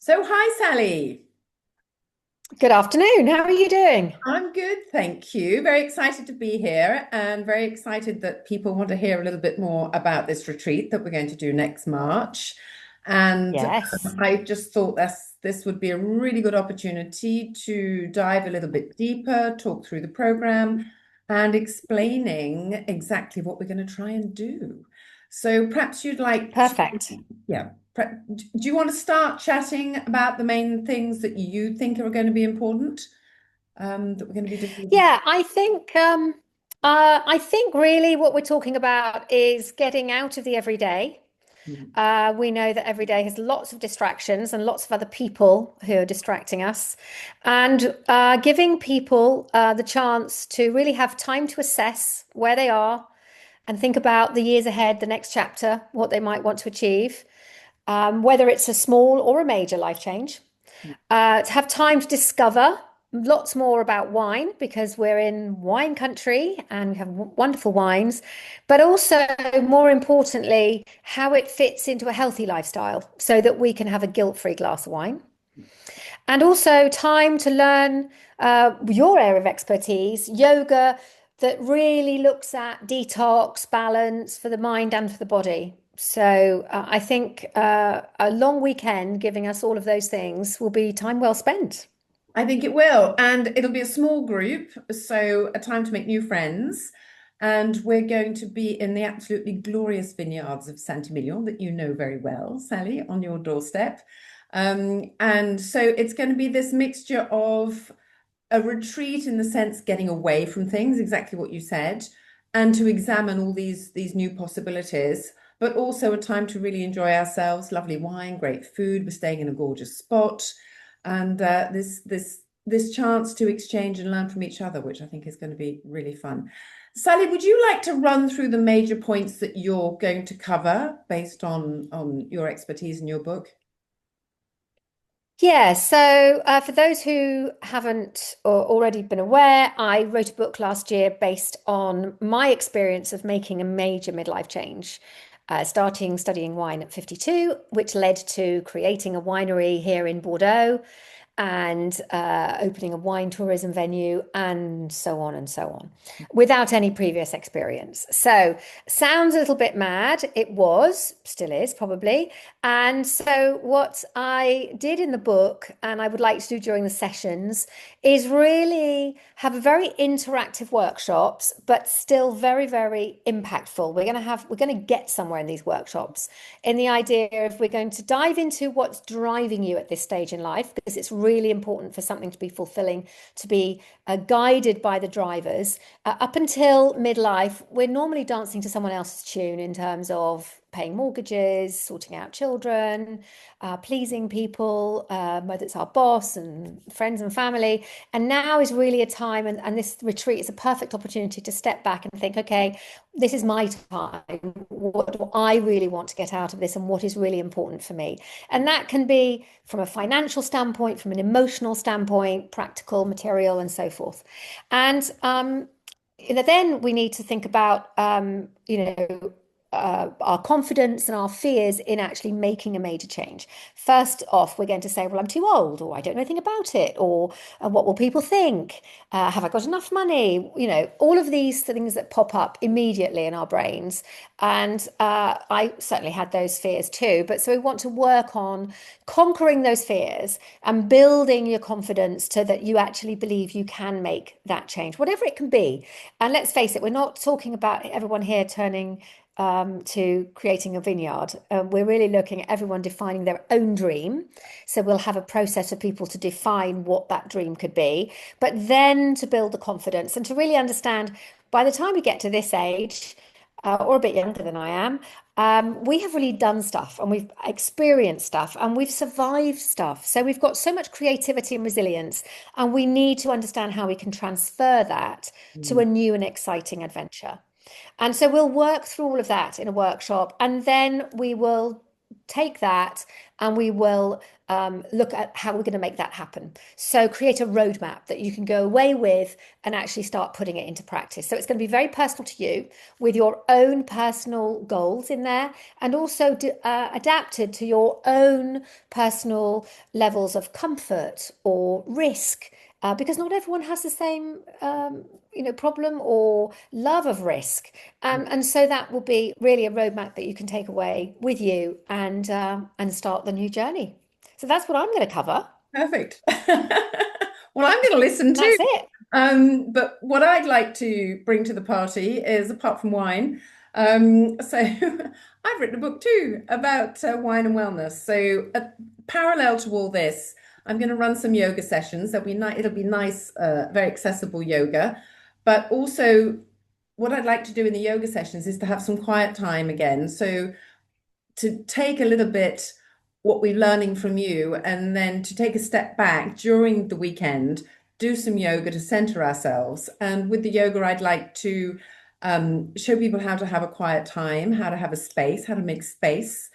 So, hi, Sally. Good afternoon. How are you doing? I'm good, thank you. Very excited to be here and very excited that people want to hear a little bit more about this retreat that we're going to do next March. And Yes, I just thought this would be a really good opportunity to dive a little bit deeper, talk through the program, and explaining exactly what we're going to try and do. So perhaps you'd like to, perfect. yeah. Do you want to start chatting about the main things that you think are going to be important? That we're going to be doing. Yeah, I think really what we're talking about is getting out of the everyday. We know that every day has lots of distractions and lots of other people who are distracting us, and giving people the chance to really have time to assess where they are and think about the years ahead, the next chapter, what they might want to achieve, whether it's a small or a major life change. To have time to discover lots more about wine because we're in wine country and we have wonderful wines, but also, more importantly, how it fits into a healthy lifestyle so that we can have a guilt-free glass of wine. And also, time to learn your area of expertise, yoga, that really looks at detox, balance for the mind and for the body. So I think a long weekend giving us all of those things will be time well spent. I think it will. And it'll be a small group, so a time to make new friends. And we're going to be in the absolutely glorious vineyards of Emilion that you know very well, Sally, on your doorstep. And so it's going to be this mixture of a retreat in the sense getting away from things, exactly what you said, and to examine all these new possibilities, but also a time to really enjoy ourselves, lovely wine, great food. We're staying in a gorgeous spot, and this chance to exchange and learn from each other, which I think is going to be really fun. Sally, would you like to run through the major points that you're going to cover based on your expertise in your book? Yeah, so for those who haven't already been aware, I wrote a book last year based on my experience of making a major midlife change, starting studying wine at 52, which led to creating a winery here in Bordeaux and opening a wine tourism venue and so on and so on without any previous experience. So, sounds a little bit mad. It was, still is probably. And so, what I did in the book, and I would like to do during the sessions, is really have a very interactive workshops, but still very, very impactful. We're going to get somewhere in these workshops in the idea of we're going to dive into what's driving you at this stage in life, because it's really important for something to be fulfilling, to be guided by the drivers. Up until midlife, we're normally dancing to someone else's tune in terms of paying mortgages, sorting out children, pleasing people, whether it's our boss and friends and family. And now is really a time, and this retreat is a perfect opportunity to step back and think, okay, this is my time. What do I really want to get out of this, and what is really important for me? And that can be from a financial standpoint, from an emotional standpoint, practical, material, and so forth. And then we need to think about, our confidence and our fears in actually making a major change. First off, we're going to say, well, I'm too old, or I don't know anything about it, or what will people think? Have I got enough money? All of these things that pop up immediately in our brains. And I certainly had those fears too. But so we want to work on conquering those fears and building your confidence so that you actually believe you can make that change, whatever it can be. And let's face it, we're not talking about everyone here turning to creating a vineyard. We're really looking at everyone defining their own dream. So we'll have a process for people to define what that dream could be, but then to build the confidence and to really understand by the time we get to this age, or a bit younger than I am, we have really done stuff and we've experienced stuff and we've survived stuff. So we've got so much creativity and resilience, and we need to understand how we can transfer that to a Mm. new and exciting adventure. And so we'll work through all of that in a workshop, and then we will take that and we will look at how we're going to make that happen. So create a roadmap that you can go away with and actually start putting it into practice. So it's going to be very personal to you with your own personal goals in there, and also adapted to your own personal levels of comfort or risk. Because not everyone has the same, problem or love of risk, and so that will be really a roadmap that you can take away with you and start the new journey. So that's what I'm going to cover. Perfect. Well, I'm going to listen And too. that's it. But what I'd like to bring to the party is, apart from wine, so I've written a book too about wine and wellness. So parallel to all this, I'm going to run some yoga sessions. It'll be nice, very accessible yoga. But also, what I'd like to do in the yoga sessions is to have some quiet time again. So to take a little bit what we're learning from you and then to take a step back during the weekend, do some yoga to center ourselves. And with the yoga, I'd like to show people how to have a quiet time, how to have a space, how to make space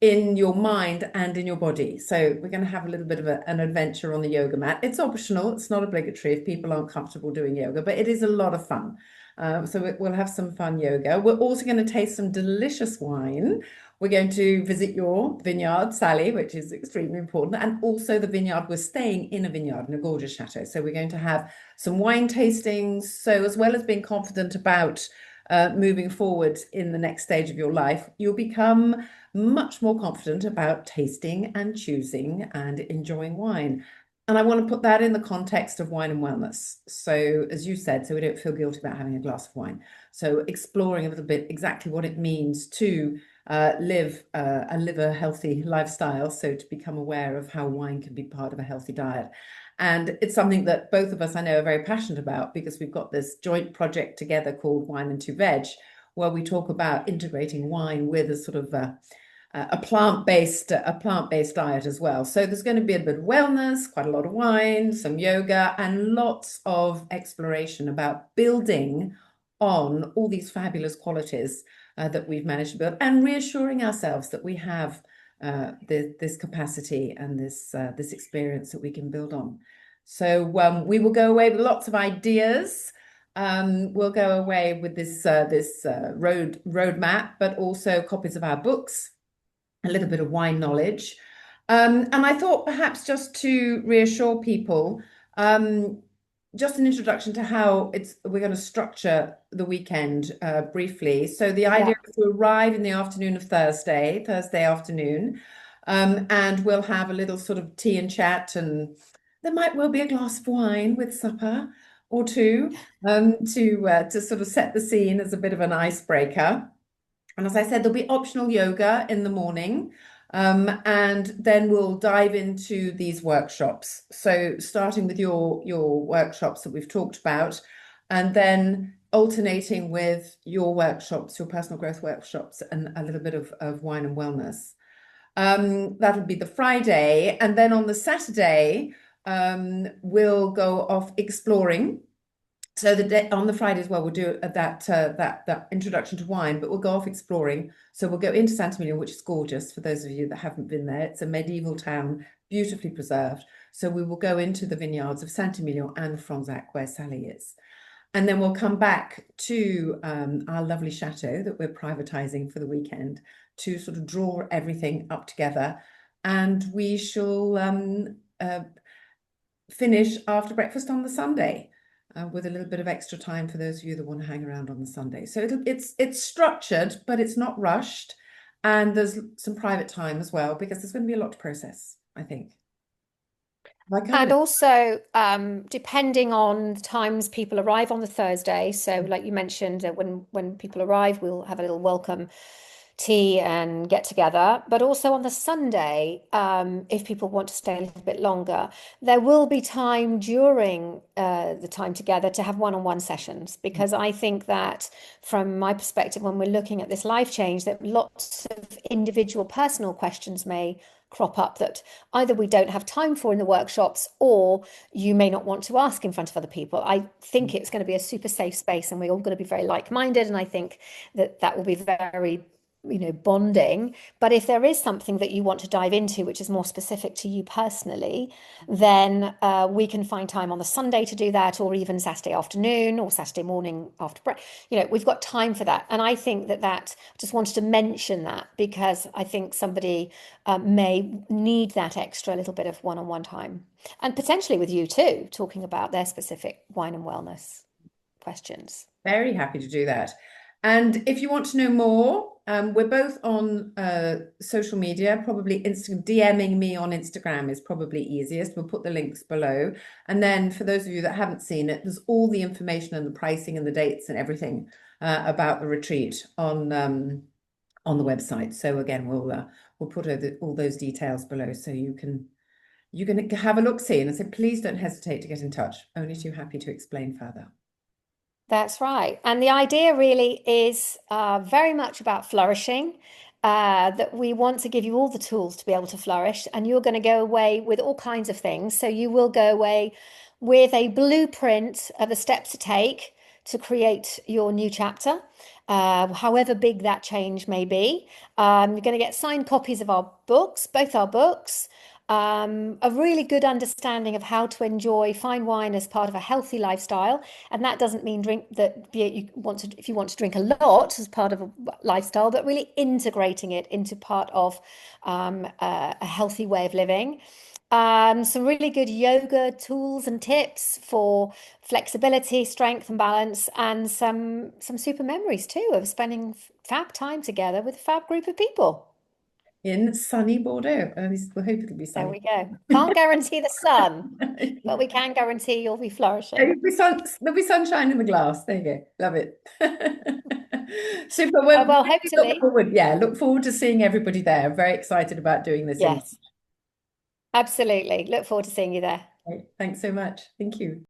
in your mind and in your body. So we're going to have a little bit of an adventure on the yoga mat. It's optional, it's not obligatory if people aren't comfortable doing yoga, but it is a lot of fun. So we'll have some fun yoga. We're also going to taste some delicious wine. We're going to visit your vineyard, Sally, which is extremely important, and also the vineyard. We're staying in a vineyard in a gorgeous chateau. So we're going to have some wine tastings. So as well as being confident about moving forward in the next stage of your life, you'll become much more confident about tasting and choosing and enjoying wine. And I want to put that in the context of wine and wellness. So, as you said, so we don't feel guilty about having a glass of wine. So, exploring a little bit exactly what it means to live a healthy lifestyle. So, to become aware of how wine can be part of a healthy diet. And it's something that both of us, I know, are very passionate about because we've got this joint project together called Wine and Two Veg, where we talk about integrating wine with a sort of a plant-based diet as well. So there's going to be a bit of wellness, quite a lot of wine, some yoga, and lots of exploration about building on all these fabulous qualities that we've managed to build, and reassuring ourselves that we have this capacity and this experience that we can build on. So we will go away with lots of ideas. We'll go away with this roadmap, but also copies of our books, a little bit of wine knowledge. And I thought perhaps just to reassure people, just an introduction to how we're going to structure the weekend briefly. So the idea Yeah. is to arrive in the afternoon of Thursday afternoon, and we'll have a little sort of tea and chat, and there might well be a glass of wine with supper or two, to sort of set the scene as a bit of an icebreaker. And as I said, there'll be optional yoga in the morning. And then we'll dive into these workshops. So starting with your workshops that we've talked about, and then alternating with your workshops, your personal growth workshops, and a little bit of wine and wellness. That'll be the Friday. And then on the Saturday, we'll go off exploring. So the day on the Friday as well, we'll do that introduction to wine, but we'll go off exploring. So we'll go into Emilion, which is gorgeous for those of you that haven't been there. It's a medieval town, beautifully preserved. So we will go into the vineyards of Emilion and Fronsac, where Sally is. And then we'll come back to our lovely chateau that we're privatizing for the weekend to sort of draw everything up together. And we shall finish after breakfast on the Sunday. With a little bit of extra time for those of you that want to hang around on the Sunday. So it's structured, but it's not rushed. And there's some private time as well, because there's going to be a lot to process, I think. Have I covered And it? also, depending on the times people arrive on the Thursday. So, like you mentioned, when people arrive, we'll have a little welcome tea and get together. But also on the Sunday, if people want to stay a little bit longer, there will be time during the time together to have one-on-one sessions. Because I think that, from my perspective, when we're looking at this life change, that lots of individual personal questions may crop up that either we don't have time for in the workshops, or you may not want to ask in front of other people. I think it's going to be a super safe space, and we're all going to be very like-minded, and I think that will be very bonding. But if there is something that you want to dive into, which is more specific to you personally, then we can find time on the Sunday to do that, or even Saturday afternoon or Saturday morning after break. We've got time for that. And I think that just wanted to mention that because I think somebody may need that extra little bit of one-on-one time. And potentially with you too, talking about their specific wine and wellness questions. Very happy to do that. And if you want to know more, we're both on social media, probably Instagram. DMing me on Instagram is probably easiest. We'll put the links below. And then for those of you that haven't seen it, there's all the information and the pricing and the dates and everything about the retreat on the website. So again, we'll put all those details below so you can have a look see. And I said, please don't hesitate to get in touch. Only too happy to explain further. That's right. And the idea really is very much about flourishing, that we want to give you all the tools to be able to flourish. And you're going to go away with all kinds of things. So you will go away with a blueprint of the steps to take to create your new chapter, however big that change may be. You're going to get signed copies of our books, both our books. A really good understanding of how to enjoy fine wine as part of a healthy lifestyle, and that doesn't mean if you want to drink a lot as part of a lifestyle, but really integrating it into part of a healthy way of living. Some really good yoga tools and tips for flexibility, strength, and balance, and some super memories too of spending fab time together with a fab group of people. In sunny Bordeaux. At least we'll hope it'll be There sunny. we go. Can't guarantee the sun, but we can guarantee you'll be flourishing. There'll be sunshine in the glass. There you go. Love it. Super. Well, Well, really look hopefully. forward. Yeah, look forward to seeing everybody there. I'm very excited about doing this in. Yes, absolutely. Look forward to seeing you there. Thanks so much. Thank you.